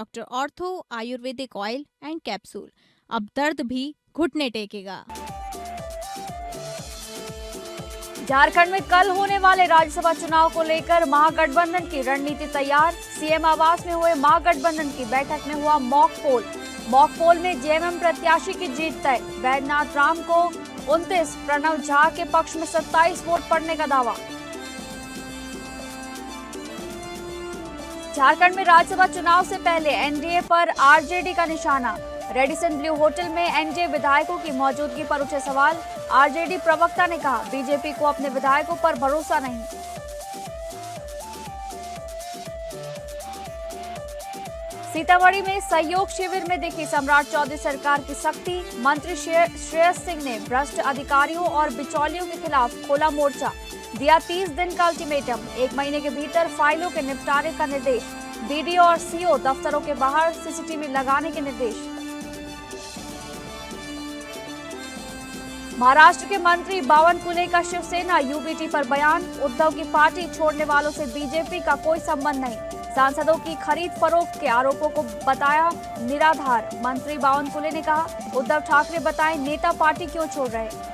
Doctor ortho Ayurvedic oil and capsule. अब दर्द भी घुटने टेकेगा। झारखंड में कल होने वाले राज्यसभा चुनाव को लेकर महागठबंधन की रणनीति तैयार। सीएम आवास में हुए महागठबंधन की बैठक में हुआ मॉक पोल। मॉक पोल में जेएमएम प्रत्याशी की जीत तय। बैजनाथ राम को 29, प्रणव झा के पक्ष में 27 वोट पड़ने का दावा। झारखंड में राज्यसभा चुनाव से पहले एनडीए पर आरजेडी का निशाना। रेडिसन ब्लू होटल में एनडीए विधायकों की मौजूदगी पर उठे सवाल। आरजेडी प्रवक्ता ने कहा, बीजेपी को अपने विधायकों पर भरोसा नहीं। सीतामढ़ी में सहयोग शिविर में दिखी सम्राट चौधरी सरकार की सख्ती। मंत्री श्रेयस सिंह ने भ्रष्ट अधिकारियों और बिचौलियों के खिलाफ खोला मोर्चा। दिया 30 दिन का अल्टीमेटम। 1 महीने के भीतर फाइलों के निपटारे का निर्देश। बीडीओ और सीओ दफ्तरों के बाहर सीसीटीवी लगाने के निर्देश। महाराष्ट्र के मंत्री बावनकुले का शिवसेना यूबीटी पर बयान। उद्धव की पार्टी छोड़ने वालों से बीजेपी का कोई संबंध नहीं। सांसदों की खरीद फरोख्त के आरोपों को बताया निराधार। मंत्री बावनकुले ने कहा, उद्धव ठाकरे बताएं नेता पार्टी क्यों छोड़ रहे।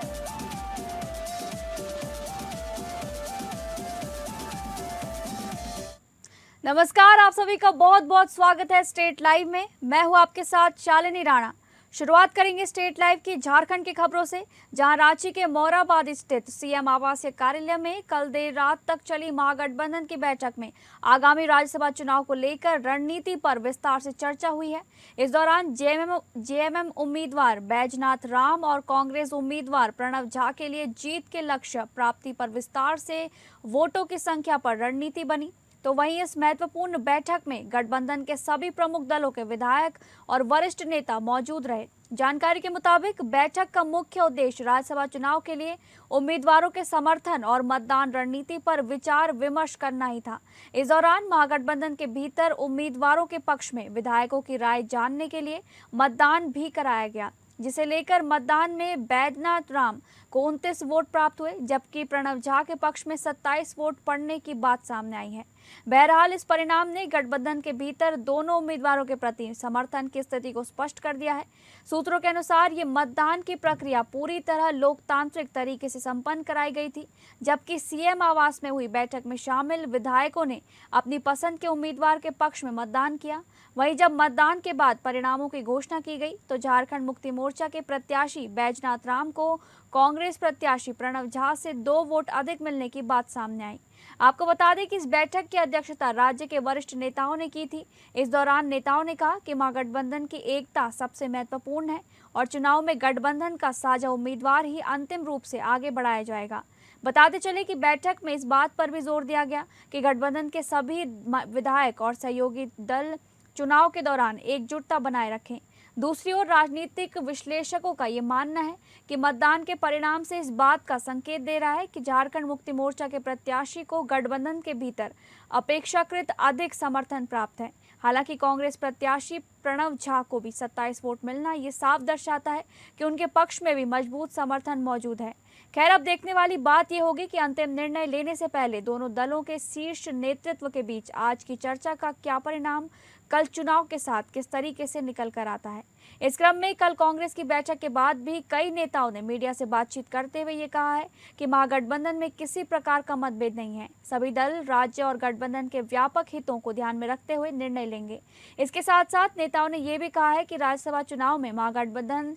नमस्कार, आप सभी का बहुत बहुत स्वागत है स्टेट लाइव में। मैं हूं आपके साथ शालिनी राणा। शुरुआत करेंगे स्टेट लाइव की झारखंड की खबरों से, जहां रांची के मोराबाद स्थित सीएम आवासीय कार्यालय में कल देर रात तक चली महागठबंधन की बैठक में आगामी राज्यसभा चुनाव को लेकर रणनीति पर विस्तार से चर्चा हुई है। इस दौरान जेएमएम उम्मीदवार बैजनाथ राम और कांग्रेस उम्मीदवार प्रणव झा के लिए जीत के लक्ष्य प्राप्ति पर विस्तार से वोटों की संख्या पर रणनीति बनी। तो वहीं इस महत्वपूर्ण बैठक में गठबंधन के सभी प्रमुख दलों के विधायक और वरिष्ठ नेता मौजूद रहे। जानकारी के मुताबिक बैठक का मुख्य उद्देश्य राज्यसभा चुनाव के लिए उम्मीदवारों के समर्थन और मतदान रणनीति पर विचार विमर्श करना ही था। इस दौरान महागठबंधन के भीतर उम्मीदवारों के पक्ष में विधायकों की राय जानने के लिए मतदान भी कराया गया, जिसे लेकर मतदान में बैजनाथ राम को 29 वोट प्राप्त हुए, जबकि प्रणव झा के पक्ष में 27 वोट पड़ने की बात सामने आई है। बहरहाल इस परिणाम ने गठबंधन के भीतर दोनों उम्मीदवारों के प्रति समर्थन की स्थिति को स्पष्ट कर दिया है। सूत्रों के अनुसार ये मतदान की प्रक्रिया पूरी तरह लोकतांत्रिक तरीके से संपन्न कराई गई थी, जबकि सीएम आवास में हुई बैठक में शामिल विधायकों ने अपनी पसंद के उम्मीदवार के पक्ष में मतदान किया। वहीं जब मतदान के बाद परिणामों की घोषणा की गई तो झारखंड मुक्ति मोर्चा के प्रत्याशी बैजनाथ राम को कांग्रेस प्रत्याशी प्रणव झा से 2 वोट अधिक मिलने की बात सामने आई। आपको बता दें कि इस बैठक की अध्यक्षता राज्य के वरिष्ठ नेताओं ने की थी। इस दौरान नेताओं ने कहा कि महागठबंधन की एकता सबसे महत्वपूर्ण है और चुनाव में गठबंधन का साझा उम्मीदवार ही अंतिम रूप से आगे बढ़ाया जाएगा। बताते चले कि बैठक में इस बात पर भी जोर दिया गया कि गठबंधन के सभी विधायक और सहयोगी दल चुनाव के दौरान एकजुटता बनाए रखें। दूसरी ओर राजनीतिक विश्लेषकों का ये मानना है कि मतदान के परिणाम से इस बात का संकेत दे रहा है कि झारखंड मुक्ति मोर्चा के प्रत्याशी को गठबंधन के भीतर अपेक्षाकृत अधिक समर्थन प्राप्त है। हालांकि कांग्रेस प्रत्याशी प्रणव झा को भी 27 वोट मिलना ये साफ दर्शाता है कि उनके पक्ष में भी मजबूत समर्थन मौजूद है। खैर, अब देखने वाली बात यह होगी कि अंतिम निर्णय लेने से पहले दोनों दलों के शीर्ष नेतृत्व के बीच आज की चर्चा का क्या परिणाम कल चुनाव के साथ किस तरीके से निकल कर आता है। इस क्रम में कल कांग्रेस की बैठक के बाद भी कई नेताओं ने मीडिया से बातचीत करते हुए ये कहा है कि महागठबंधन में किसी प्रकार का मतभेद नहीं है। सभी दल राज्य और गठबंधन के व्यापक हितों को ध्यान में रखते हुए निर्णय लेंगे। इसके साथ साथ नेताओं ने यह भी कहा है कि राज्यसभा चुनाव में महागठबंधन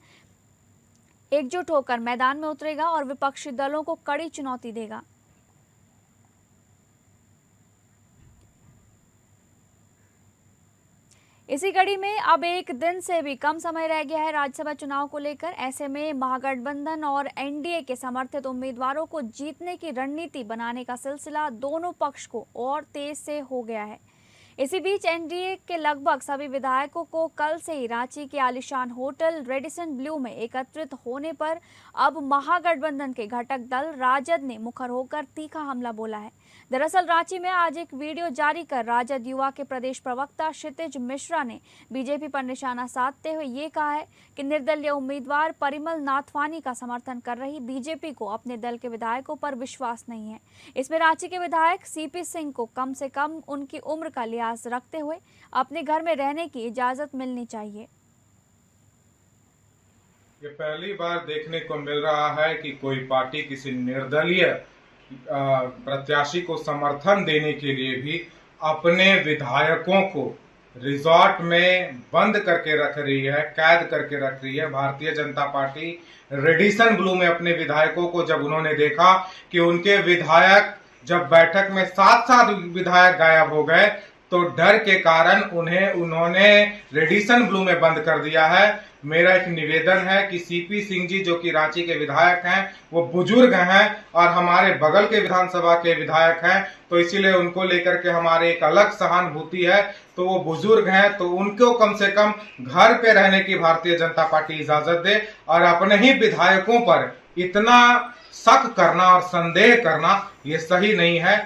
एकजुट होकर मैदान में उतरेगा और विपक्षी दलों को कड़ी चुनौती देगा। इसी कड़ी में अब एक दिन से भी कम समय रह गया है राज्यसभा चुनाव को लेकर। ऐसे में महागठबंधन और एनडीए के समर्थित उम्मीदवारों को जीतने की रणनीति बनाने का सिलसिला दोनों पक्ष को और तेज से हो गया है। इसी बीच एनडीए के लगभग सभी विधायकों को कल से ही रांची के आलीशान होटल रेडिसन ब्लू में एकत्रित होने पर अब महागठबंधन के घटक दल राजद ने मुखर होकर तीखा हमला बोला है। दरअसल रांची में आज एक वीडियो जारी कर राजद युवा के प्रदेश प्रवक्ता क्षितिज मिश्रा ने बीजेपी पर निशाना साधते हुए ये कहा है कि निर्दलीय उम्मीदवार परिमल नाथवानी का समर्थन कर रही बीजेपी को अपने दल के विधायकों पर विश्वास नहीं है। इसमें रांची के विधायक सीपी सिंह को कम से कम उनकी उम्र का लिहाज प्रयास रखते हुए अपने घर में रहने की इजाज़त मिलनी चाहिए। ये पहली बार देखने को मिल रहा है कि कोई पार्टी किसी निर्दलीय प्रत्याशी को समर्थन देने के लिए भी अपने विधायकों को रिजॉर्ट में बंद करके रख रही है, कैद करके रख रही है। Bharatiya Janata party Radisson Blu में अपने विधायकों को जब उन्होंने देखा कि उनके विधायक जब बैठक में 7 विधायक गायब हो गए तो डर के कारण उन्होंने रेडिसन ब्लू में बंद कर दिया है। मेरा एक निवेदन है कि सीपी सिंह जी जो कि रांची के विधायक हैं, वो बुजुर्ग हैं और हमारे बगल के विधानसभा के विधायक हैं, तो इसीलिए उनको लेकर के हमारे एक अलग सहानुभूति है। तो वो बुजुर्ग हैं तो उनको कम से कम घर पे रहने की भारतीय जनता पार्टी इजाजत दे और अपने ही विधायकों पर इतना शक करना और संदेह करना ये सही नहीं है।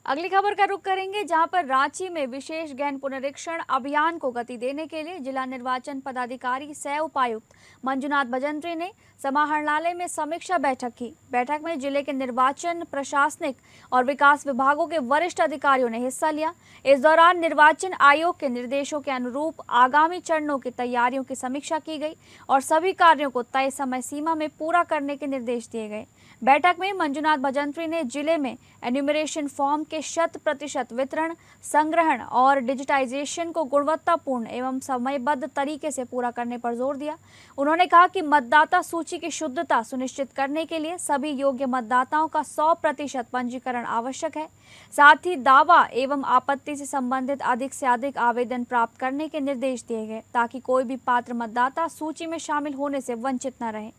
अगली खबर का रुख करेंगे, जहां पर रांची में विशेष गहन पुनरीक्षण अभियान को गति देने के लिए जिला निर्वाचन पदाधिकारी सह उपायुक्त मंजुनाथ भजंत्री ने समाहरणालय में समीक्षा बैठक की। बैठक में जिले के निर्वाचन, प्रशासनिक और विकास विभागों के वरिष्ठ अधिकारियों ने हिस्सा लिया। इस दौरान निर्वाचन आयोग के निर्देशों के अनुरूप आगामी चरणों की तैयारियों की समीक्षा की गई और सभी कार्यों को तय समय सीमा में पूरा करने के निर्देश दिए गए। बैठक में मंजुनाथ भजंत्री ने जिले में एन्यूमरेशन फॉर्म के 100% वितरण, संग्रहण और डिजिटाइजेशन को गुणवत्तापूर्ण एवं समयबद्ध तरीके से पूरा करने पर जोर दिया। उन्होंने कहा कि मतदाता सूची की शुद्धता सुनिश्चित करने के लिए सभी योग्य मतदाताओं का 100% पंजीकरण आवश्यक है। साथ ही दावा एवं आपत्ति से संबंधित अधिक से अधिक आवेदन प्राप्त करने के निर्देश दिए गए ताकि कोई भी पात्र मतदाता सूची में शामिल होने से वंचित न रहे।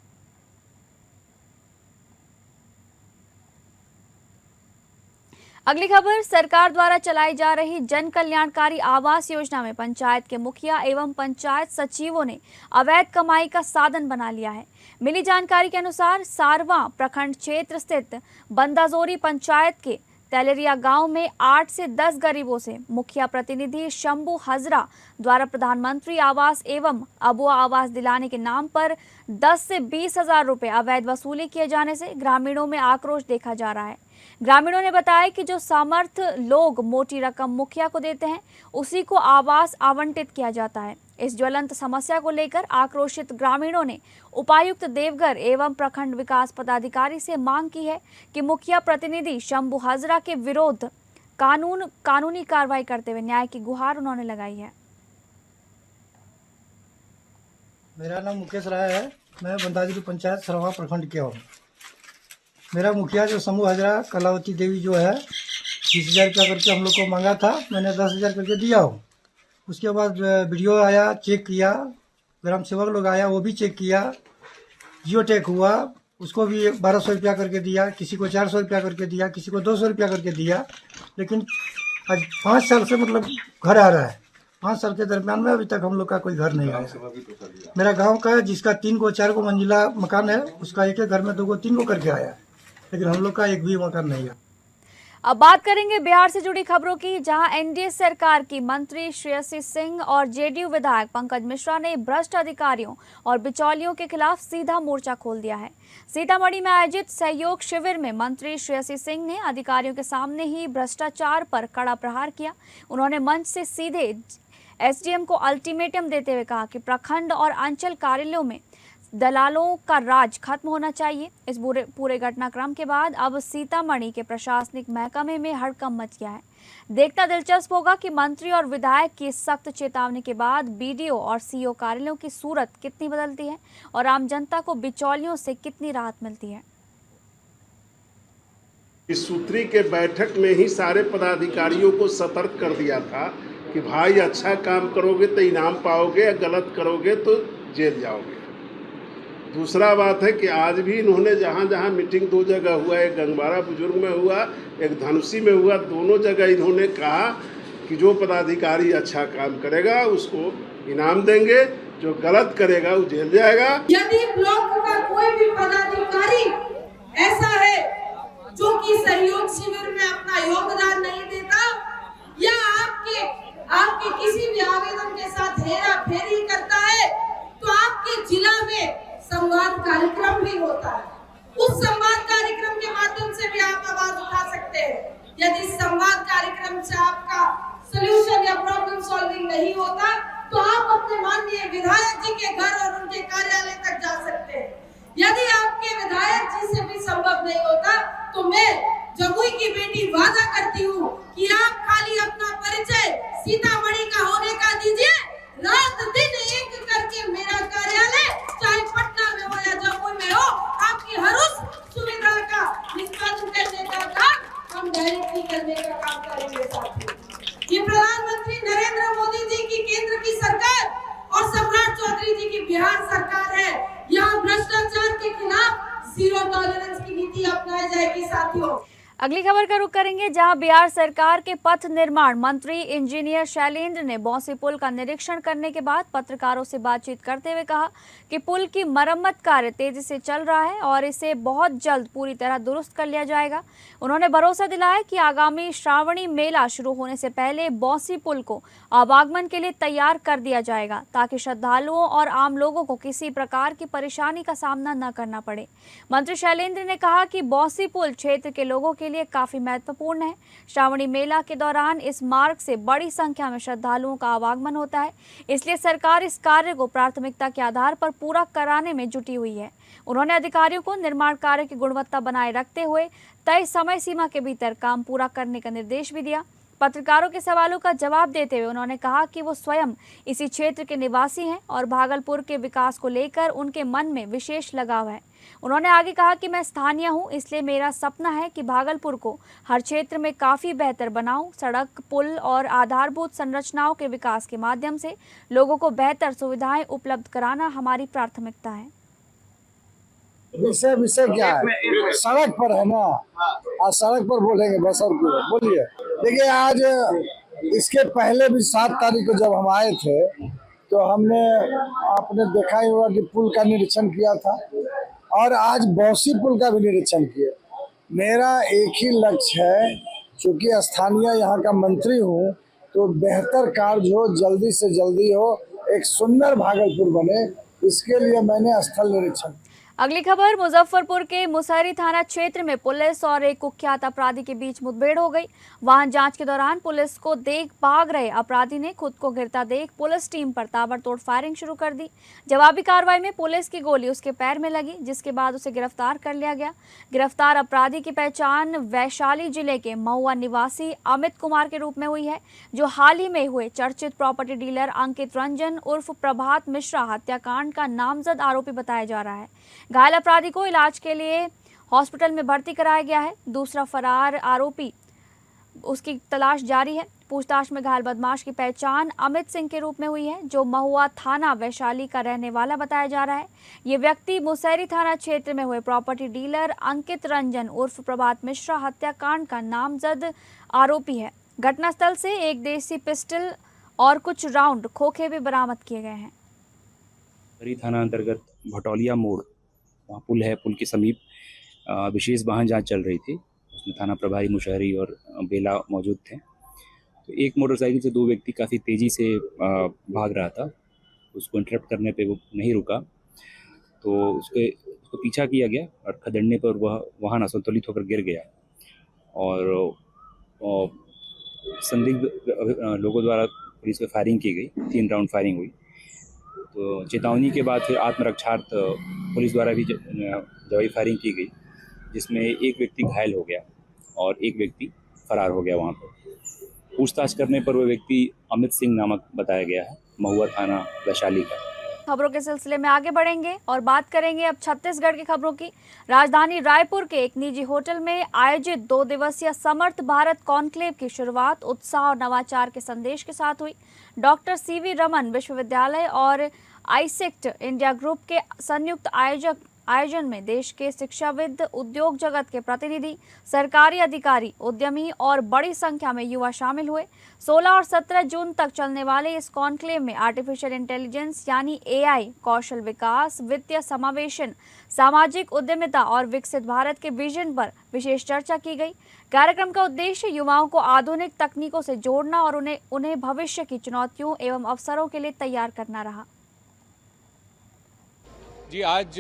अगली खबर, सरकार द्वारा चलाई जा रही जन कल्याणकारी आवास योजना में पंचायत के मुखिया एवं पंचायत सचिवों ने अवैध कमाई का साधन बना लिया है। मिली जानकारी के अनुसार सारवा प्रखंड क्षेत्र स्थित बंदाजोरी पंचायत के तेलेरिया गांव में 8 से 10 गरीबों से मुखिया प्रतिनिधि शंभू हजरा द्वारा प्रधानमंत्री आवास एवं अबुआ आवास दिलाने के नाम पर 10 से 20 हजार रुपए अवैध वसूली किए जाने से ग्रामीणों में आक्रोश देखा जा रहा है। ग्रामीणों ने बताया कि जो सामर्थ लोग मोटी रकम मुखिया को देते हैं उसी को आवास आवंटित किया जाता है। इस ज्वलंत समस्या को लेकर आक्रोशित ग्रामीणों ने उपायुक्त देवघर एवं प्रखंड विकास पदाधिकारी से मांग की है कि मुखिया प्रतिनिधि शंभू हजरा के विरोध कानूनी कार्रवाई करते हुए न्याय की गुहार उन्होंने लगाई है। मेरा नाम मुकेश राय है, मैं बंदाजोरी पंचायत सरवा प्रखंड के हूँ। मेरा मुखिया जो शंभू हजरा कलावती देवी जो है 20,000 रुपया करके हम लोग को मांगा था, मैंने 10,000 करके दिया हूँ। उसके बाद वीडियो आया, चेक किया, ग्राम सेवक लोग आया, वो भी चेक किया, जियो टैग हुआ, उसको भी 1200 रुपया करके दिया, किसी को 400 रुपया करके दिया, किसी को 200 रुपया करके दिया। लेकिन आज 5 साल से मतलब घर आ रहा है, 5 साल के दरमियान में अभी तक हम लोग का कोई घर नहीं आया। मेरा गाँव का है जिसका 3 को 4 को मंजिला मकान है, उसका एक घर में 2 को 3 को करके आया, लेकिन हम लोग का एक भी मकान नहीं है। अब बात करेंगे बिहार से जुड़ी खबरों की, जहां एनडीए सरकार की मंत्री श्रेयसी सिंह और जेडीयू विधायक पंकज मिश्रा ने भ्रष्ट अधिकारियों और बिचौलियों के खिलाफ सीधा मोर्चा खोल दिया है। सीतामढ़ी में आयोजित सहयोग शिविर में मंत्री श्रेयसी सिंह ने अधिकारियों के सामने ही भ्रष्टाचार पर कड़ा प्रहार किया। उन्होंने मंच से सीधे एसडीएम को अल्टीमेटम देते हुए कहा कि प्रखंड और अंचल कार्यालयों में दलालों का राज खत्म होना चाहिए। इस पूरे घटनाक्रम के बाद अब सीतामढ़ी के प्रशासनिक महकमे में हड़कंप मच गया है। देखना दिलचस्प होगा कि मंत्री और विधायक की सख्त चेतावनी के बाद बीडीओ और सीओ कार्यालयों की सूरत कितनी बदलती है और आम जनता को बिचौलियों से कितनी राहत मिलती है। इस सूत्री के बैठक में ही सारे पदाधिकारियों को सतर्क कर दिया था कि भाई अच्छा काम करोगे तो इनाम पाओगे, गलत करोगे तो जेल जाओगे। दूसरा बात है कि आज भी इन्होंने जहाँ जहाँ मीटिंग 2 जगह हुआ, एक गंगवारा बुजुर्ग में हुआ, एक धनुषी में हुआ, दोनों जगह इन्होंने कहा कि जो पदाधिकारी अच्छा काम करेगा उसको इनाम देंगे, जो गलत करेगा वो जेल जाएगा। यदि ब्लॉक का कोई भी पदाधिकारी ऐसा है जो कि सहयोग शिविर में अपना योगदान नहीं देता या आपके किसी भी आवेदन के साथ हेरा फेरी करता है, तो आपके जिला में संवाद कार्यक्रम भी होता है। उस संवाद कार्यक्रम के माध्यम से भी आप आवाज उठा सकते हैं। यदि संवाद कार्यक्रम से आपका सॉल्यूशन या प्रॉब्लम सॉल्विंग नहीं होता, तो आप अपने माननीय विधायक जी के घर और उनके कार्यालय तक जा सकते हैं। यदि आपके विधायक जी से भी संभव नहीं होता, तो मैं जमुई की बेटी वादा करती हूँ कि आप खाली अपना परिचय सीतामढ़ी का होने का दीजिए, रात दिन एक करके मेरा कार्यालय चाहे पटना में हो या जमुई में हो, आपकी हर उस सुविधा का निष्पादन करने का काम हम डायरेक्टली करने का काम करेंगे साथियों। ये प्रधानमंत्री नरेंद्र मोदी जी की केंद्र की सरकार और सम्राट चौधरी जी की बिहार सरकार है। यहाँ भ्रष्टाचार के खिलाफ जीरो टॉलरेंस की नीति अपनाई जाएगी साथियों। अगली खबर का रुख करेंगे, जहां बिहार सरकार के पथ निर्माण मंत्री इंजीनियर शैलेंद्र ने बौंसी पुल का निरीक्षण करने के बाद पत्रकारों से बातचीत करते हुए कहा कि पुल की मरम्मत कार्य तेजी से चल रहा है और इसे बहुत जल्द पूरी तरह दुरुस्त कर लिया जाएगा। उन्होंने भरोसा दिलाया कि आगामी श्रावणी मेला शुरू होने से पहले बौंसी पुल को आवागमन के लिए तैयार कर दिया जाएगा, ताकि श्रद्धालुओं और आम लोगों को किसी प्रकार की परेशानी का सामना न करना पड़े। मंत्री शैलेंद्र ने कहा कि बौंसी पुल क्षेत्र के लोगों के लिए काफी महत्वपूर्ण है। श्रावणी मेला के दौरान इस मार्ग से बड़ी संख्या में श्रद्धालुओं का आवागमन होता है, इसलिए सरकार इस कार्य को प्राथमिकता के आधार पर पूरा कराने में जुटी हुई है। उन्होंने अधिकारियों को निर्माण कार्य की गुणवत्ता बनाए रखते हुए तय समय सीमा के भीतर काम पूरा करने का निर्देश भी दिया। पत्रकारों के सवालों का जवाब देते हुए उन्होंने कहा कि वो स्वयं इसी क्षेत्र के निवासी हैं और भागलपुर के विकास को लेकर उनके मन में विशेष लगाव है। उन्होंने आगे कहा कि मैं स्थानीय हूं, इसलिए मेरा सपना है कि भागलपुर को हर क्षेत्र में काफ़ी बेहतर बनाऊं। सड़क, पुल और आधारभूत संरचनाओं के विकास के माध्यम से लोगों को बेहतर सुविधाएं उपलब्ध कराना हमारी प्राथमिकता है। विषय क्या है? सड़क पर है ना, आज सड़क पर बोलेंगे बस और क्यों बोलिए। देखिए, आज इसके पहले भी 7 तारीख को जब हम आए थे तो आपने देखा ही होगा कि पुल का निरीक्षण किया था और आज बौंसी पुल का भी निरीक्षण किया। मेरा एक ही लक्ष्य है, चूँकि स्थानीय यहाँ का मंत्री हूँ, तो बेहतर कार्य हो, जल्दी से जल्दी हो, एक सुंदर भागलपुर बने, इसके लिए मैंने स्थल निरीक्षण। अगली खबर, मुजफ्फरपुर के मुसहरी थाना क्षेत्र में पुलिस और एक कुख्यात अपराधी के बीच मुठभेड़ हो गई। वाहन जांच के दौरान पुलिस को देख भाग रहे अपराधी ने खुद को गिरता देख पुलिस टीम पर ताबड़तोड़ फायरिंग शुरू कर दी। जवाबी कार्रवाई में पुलिस की गोली उसके पैर में लगी, जिसके बाद उसे गिरफ्तार कर लिया गया। गिरफ्तार अपराधी की पहचान वैशाली जिले के महुआ निवासी अमित कुमार के रूप में हुई है, जो हाल ही में हुए चर्चित प्रॉपर्टी डीलर अंकित रंजन उर्फ प्रभात मिश्रा हत्याकांड का नामजद आरोपी बताया जा रहा है। घायल अपराधी को इलाज के लिए हॉस्पिटल में भर्ती कराया गया है। दूसरा फरार आरोपी, उसकी तलाश जारी है। पूछताछ में घायल बदमाश की पहचान अमित सिंह के रूप में हुई है, जो महुआ थाना वैशाली का रहने वाला बताया जा रहा है। ये व्यक्ति मुसहरी थाना क्षेत्र में हुए प्रॉपर्टी डीलर अंकित रंजन उर्फ प्रभात मिश्रा हत्याकांड का नामजद आरोपी है। घटनास्थल से एक देसी पिस्टल और कुछ राउंड खोखे भी बरामद किए गए हैं। थाना अंतर्गत भटौलिया मोड़, वहाँ पुल है, पुल के समीप विशेष वाहन जांच चल रही थी। उसमें थाना प्रभारी मुशहरी और बेला मौजूद थे। तो एक मोटरसाइकिल से 2 व्यक्ति काफ़ी तेज़ी से भाग रहा था। उसको इंटरप्ट करने पे वो नहीं रुका, तो उसको पीछा किया गया और खदेड़ने पर वह वाहन असंतुलित होकर गिर गया और संदिग्ध लोगों द्वारा पुलिस पे फायरिंग की गई। 3 राउंड फायरिंग हुई। तो चेतावनी के बाद फिर आत्मरक्षार्थ पुलिस द्वारा भी जवाबी फायरिंग की गई, जिसमें एक व्यक्ति घायल हो गया और एक व्यक्ति फरार हो गया। वहाँ पर पूछताछ करने पर वह व्यक्ति अमित सिंह नामक बताया गया है, महुआ थाना वैशाली का। खबरों के सिलसिले में आगे बढ़ेंगे और बात करेंगे अब छत्तीसगढ़ की खबरों की। राजधानी रायपुर के एक निजी होटल में आयोजित 2 दिवसीय समर्थ भारत कॉन्क्लेव की शुरुआत उत्साह और नवाचार के संदेश के साथ हुई। डॉक्टर सीवी रमन विश्वविद्यालय और आईसेक्ट इंडिया ग्रुप के संयुक्त आयोजन में देश के शिक्षाविद, उद्योग जगत के प्रतिनिधि, सरकारी अधिकारी, उद्यमी और बड़ी संख्या में युवा शामिल हुए। 16 और 17 जून तक चलने वाले इस कॉन्क्लेव में आर्टिफिशियल इंटेलिजेंस यानी AI, कौशल विकास, वित्तीय समावेशन, सामाजिक उद्यमिता और विकसित भारत के विजन पर विशेष चर्चा की गई। कार्यक्रम का उद्देश्य युवाओं को आधुनिक तकनीकों से जोड़ना और उन्हें भविष्य की चुनौतियों एवं अवसरों के लिए तैयार करना रहा। जी, आज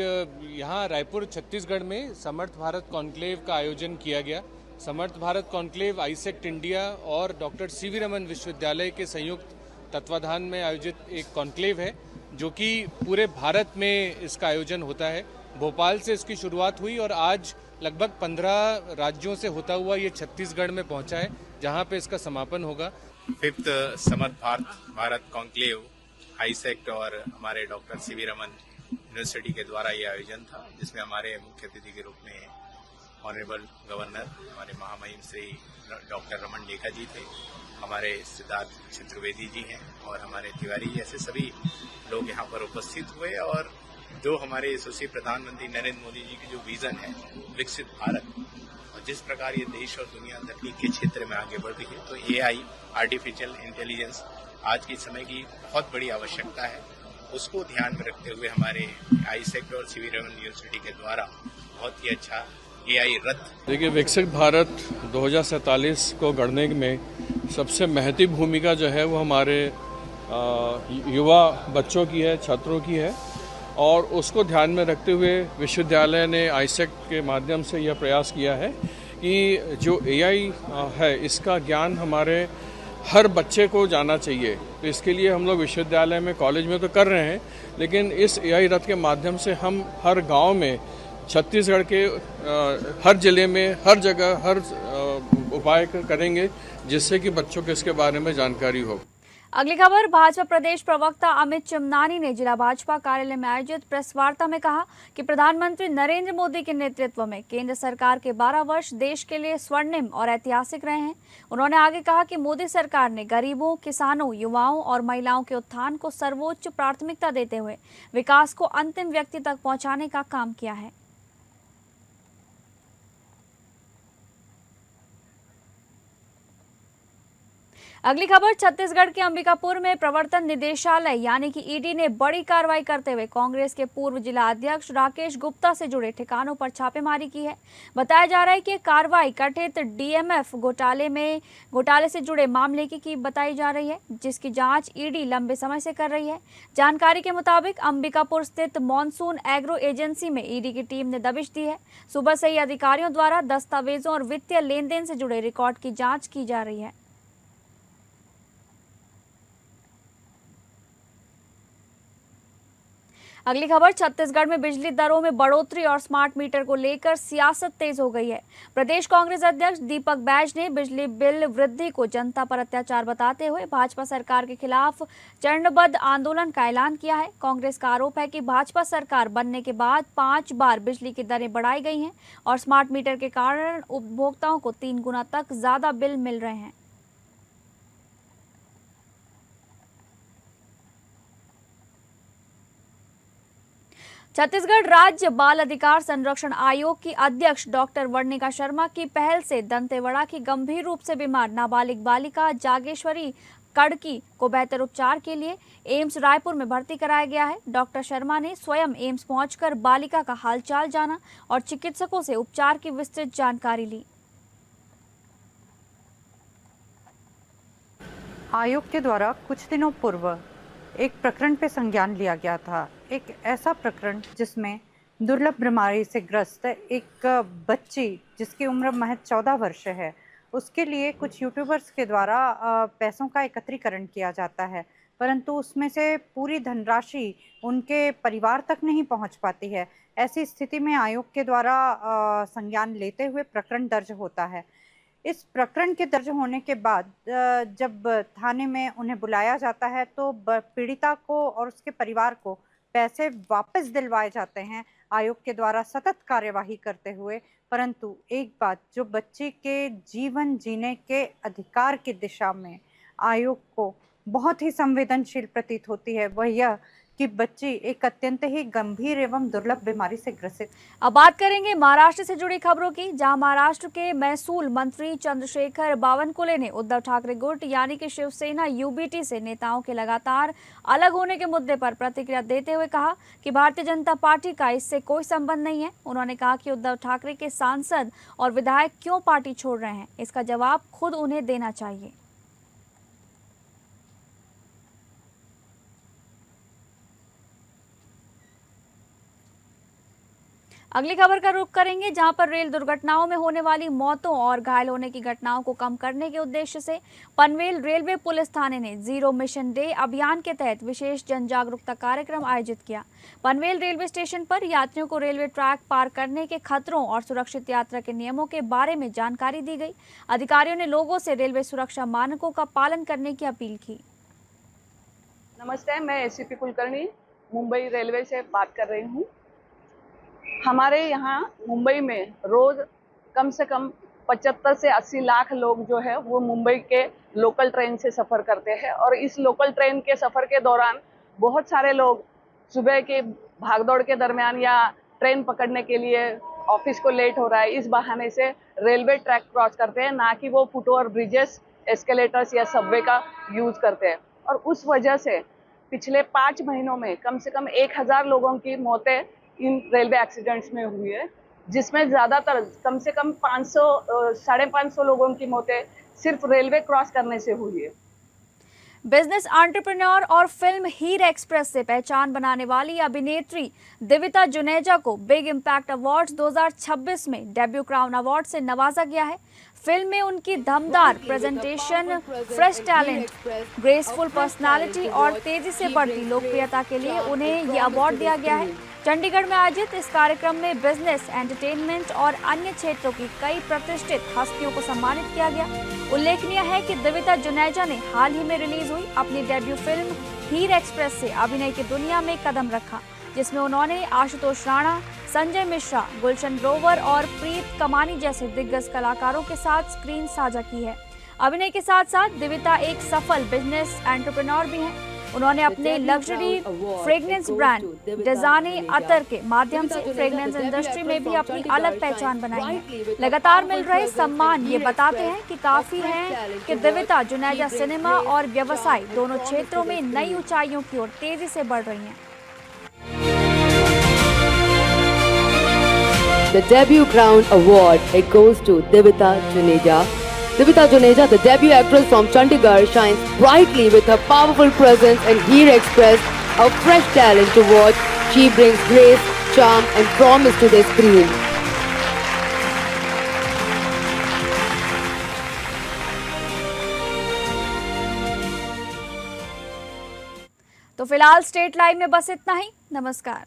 यहाँ रायपुर छत्तीसगढ़ में समर्थ भारत कॉन्क्लेव का आयोजन किया गया। समर्थ भारत कॉन्क्लेव, आईसेक्ट इंडिया और डॉक्टर सीवी रमन विश्वविद्यालय के संयुक्त तत्वाधान में आयोजित एक कॉन्क्लेव है जो कि पूरे भारत में इसका आयोजन होता है। भोपाल से इसकी शुरुआत हुई और आज लगभग 15 राज्यों से होता हुआ ये छत्तीसगढ़ में पहुंचा है, जहां पे इसका समापन होगा। 5th समर्थ भारत कॉन्क्लेव, आईसेक्ट और हमारे डॉक्टर सीवी रमन यूनिवर्सिटी के द्वारा ये आयोजन था, जिसमें हमारे मुख्य अतिथि के रूप में ऑनरेबल गवर्नर हमारे महामहिम श्री डॉक्टर रमन डेका जी थे, हमारे सिद्धार्थ चतुर्वेदी जी हैं और हमारे तिवारी जी, ऐसे सभी लोग यहाँ पर उपस्थित हुए। और जो हमारे यशस्वी प्रधानमंत्री नरेंद्र मोदी जी की जो विजन है विकसित भारत, और जिस प्रकार ये देश और दुनिया तकनीक के क्षेत्र में आगे बढ़ रही है, तो एआई, आर्टिफिशियल इंटेलिजेंस आज के समय की बहुत बड़ी आवश्यकता है। उसको ध्यान में रखते हुए हमारे आईसेक्ट और सीवी रमन यूनिवर्सिटी के द्वारा बहुत ही अच्छा एआई रथ। देखिए, विकसित भारत 2047 को गढ़ने में सबसे महत्वपूर्ण भूमिका जो है वो हमारे युवा बच्चों की है, छात्रों की है, और उसको ध्यान में रखते हुए विश्वविद्यालय ने आईसेक्ट के माध्यम से यह प्रयास किया है कि जो एआई है इसका ज्ञान हमारे हर बच्चे को जाना चाहिए। तो इसके लिए हम लोग विश्वविद्यालय में, कॉलेज में तो कर रहे हैं, लेकिन इस एआई रथ के माध्यम से हम हर गांव में, छत्तीसगढ़ के हर जिले में, हर जगह, हर उपाय करेंगे जिससे कि बच्चों को इसके बारे में जानकारी हो। अगली खबर, भाजपा प्रदेश प्रवक्ता अमित चिमनानी ने जिला भाजपा कार्यालय में आयोजित प्रेस वार्ता में कहा कि प्रधानमंत्री नरेंद्र मोदी के नेतृत्व में केंद्र सरकार के 12 वर्ष देश के लिए स्वर्णिम और ऐतिहासिक रहे हैं। उन्होंने आगे कहा कि मोदी सरकार ने गरीबों, किसानों, युवाओं और महिलाओं के उत्थान को सर्वोच्च प्राथमिकता देते हुए विकास को अंतिम व्यक्ति तक पहुंचाने का काम किया है। अगली खबर, छत्तीसगढ़ के अंबिकापुर में प्रवर्तन निदेशालय यानी कि ईडी ने बड़ी कार्रवाई करते हुए कांग्रेस के पूर्व जिला अध्यक्ष राकेश गुप्ता से जुड़े ठिकानों पर छापेमारी की है। बताया जा रहा है कि कार्रवाई कथित डीएमएफ घोटाले से जुड़े मामले की बताई जा रही है, जिसकी जांच ईडी लंबे समय से कर रही है। जानकारी के मुताबिक अंबिकापुर स्थित मॉनसून एग्रो एजेंसी में ईडी की टीम ने दबिश दी है। सुबह से ही अधिकारियों द्वारा दस्तावेजों और वित्तीय लेन देन से जुड़े रिकॉर्ड की जाँच की जा रही है। अगली खबर, छत्तीसगढ़ में बिजली दरों में बढ़ोतरी और स्मार्ट मीटर को लेकर सियासत तेज हो गई है। प्रदेश कांग्रेस अध्यक्ष दीपक बैज ने बिजली बिल वृद्धि को जनता पर अत्याचार बताते हुए भाजपा सरकार के खिलाफ चरणबद्ध आंदोलन का ऐलान किया है। कांग्रेस का आरोप है कि भाजपा सरकार बनने के बाद 5 बार बिजली की दरें बढ़ाई गई हैं और स्मार्ट मीटर के कारण उपभोक्ताओं को 3 गुना तक ज्यादा बिल मिल रहे हैं। छत्तीसगढ़ राज्य बाल अधिकार संरक्षण आयोग की अध्यक्ष डॉक्टर वर्णिका शर्मा की पहल से दंतेवाड़ा की गंभीर रूप से बीमार नाबालिग बालिका जागेश्वरी कड़की को बेहतर उपचार के लिए एम्स रायपुर में भर्ती कराया गया है। डॉक्टर शर्मा ने स्वयं एम्स पहुंचकर बालिका का हालचाल जाना और चिकित्सकों से उपचार की विस्तृत जानकारी ली। आयोग के द्वारा कुछ दिनों पूर्व एक प्रकरण पे संज्ञान लिया गया था। एक ऐसा प्रकरण जिसमें दुर्लभ बीमारी से ग्रस्त एक बच्ची जिसकी उम्र महज 14 वर्ष है, उसके लिए कुछ यूट्यूबर्स के द्वारा पैसों का एकत्रीकरण किया जाता है, परंतु उसमें से पूरी धनराशि उनके परिवार तक नहीं पहुंच पाती है। ऐसी स्थिति में आयोग के द्वारा संज्ञान लेते हुए प्रकरण दर्ज होता है। इस प्रकरण के दर्ज होने के बाद जब थाने में उन्हें बुलाया जाता है तो पीड़िता को और उसके परिवार को पैसे वापस दिलवाए जाते हैं आयोग के द्वारा सतत कार्यवाही करते हुए। परंतु एक बात जो बच्चे के जीवन जीने के अधिकार की दिशा में आयोग को बहुत ही संवेदनशील प्रतीत होती है, वह यह कि बच्ची एक अत्यंत ही गंभीर एवं दुर्लभ बीमारी से ग्रसित। अब बात करेंगे महाराष्ट्र से जुड़ी खबरों की, जहां महाराष्ट्र के महसूल मंत्री चंद्रशेखर बावनकुले ने उद्धव ठाकरे गुट यानी कि शिवसेना यूबीटी से नेताओं के लगातार अलग होने के मुद्दे पर प्रतिक्रिया देते हुए कहा कि भारतीय जनता पार्टी का इससे कोई संबंध नहीं है। उन्होंने कहा कि उद्धव ठाकरे के सांसद और विधायक क्यों पार्टी छोड़ रहे हैं, इसका जवाब खुद उन्हें देना चाहिए। अगली खबर का रुख करेंगे, जहां पर रेल दुर्घटनाओं में होने वाली मौतों और घायल होने की घटनाओं को कम करने के उद्देश्य से पनवेल रेलवे पुलिस थाने ने जीरो मिशन डे अभियान के तहत विशेष जन जागरूकता कार्यक्रम आयोजित किया। पनवेल रेलवे स्टेशन पर यात्रियों को रेलवे ट्रैक पार करने के खतरों और सुरक्षित यात्रा के नियमों के बारे में जानकारी दी गई। अधिकारियों ने लोगों से रेलवे सुरक्षा मानकों का पालन करने की अपील की। नमस्ते, मैं एसीपी कुलकर्णी मुंबई रेलवे से बात कर रही हूँ। हमारे यहाँ मुंबई में रोज कम से कम 75 से 80 लाख लोग जो है वो मुंबई के लोकल ट्रेन से सफ़र करते हैं, और इस लोकल ट्रेन के सफ़र के दौरान बहुत सारे लोग सुबह के भागदौड़ के दरमियान या ट्रेन पकड़ने के लिए ऑफिस को लेट हो रहा है इस बहाने से रेलवे ट्रैक क्रॉस करते हैं, ना कि वो फुटओवर ब्रिजेस, एस्केलेटर्स या सबवे का यूज़ करते हैं। और उस वजह से पिछले 5 महीनों में कम से कम 1000 लोगों की मौतें इन रेलवे एक्सीडेंट्स में हुई है, जिसमें ज़्यादातर कम से कम 500-550 लोगों की मौतें सिर्फ रेलवे क्रॉस करने से हुई है। बिजनेस एंटरप्रेन्योर और फिल्म हीर एक्सप्रेस से पहचान बनाने वाली अभिनेत्री दिविता जुनेजा को बिग इम्पैक्ट अवार्ड्स 2026 में डेब्यू क्राउन अवार्ड से नवाजा गया है। फिल्म में उनकी दमदार presentation, fresh talent, graceful personality और तेजी से बढ़ती लोकप्रियता के लिए उन्हें ये अवार्ड दिया गया है। चंडीगढ़ में आयोजित इस कार्यक्रम में बिजनेस, एंटरटेनमेंट और अन्य क्षेत्रों की कई प्रतिष्ठित हस्तियों को सम्मानित किया गया। उल्लेखनीय है कि दिविता जुनेजा ने हाल ही में रिलीज हुई अपनी डेब्यू फिल्म हीर एक्सप्रेस से अभिनय की दुनिया में कदम रखा, जिसमें उन्होंने आशुतोष राणा, संजय मिश्रा, गुलशन ग्रोवर और प्रीत कमानी जैसे दिग्गज कलाकारों के साथ स्क्रीन साझा की है। अभिनय के साथ साथ दिविता एक सफल बिजनेस एंटरप्रेन्योर भी हैं। उन्होंने अपने लग्जरी फ्रेग्रेंस ब्रांड डिजाने अतर के माध्यम से फ्रेग्रेंस इंडस्ट्री में भी अपनी अलग पहचान बनाई है। लगातार मिल रहे सम्मान ये बताते हैं कि काफी हैं कि दिविता जुनेजा सिनेमा और व्यवसाय दोनों क्षेत्रों में नई ऊंचाइयों की ओर तेजी से बढ़ रही हैं। The debut crown award, it goes to Divita Juneja. Divita Juneja, the debut actress from Chandigarh, shines brightly with her powerful presence in Heer Express, a fresh talent to watch. She brings grace, charm and promise to the screen. तो फिलहाल state live में बस इतना ही। नमस्कार।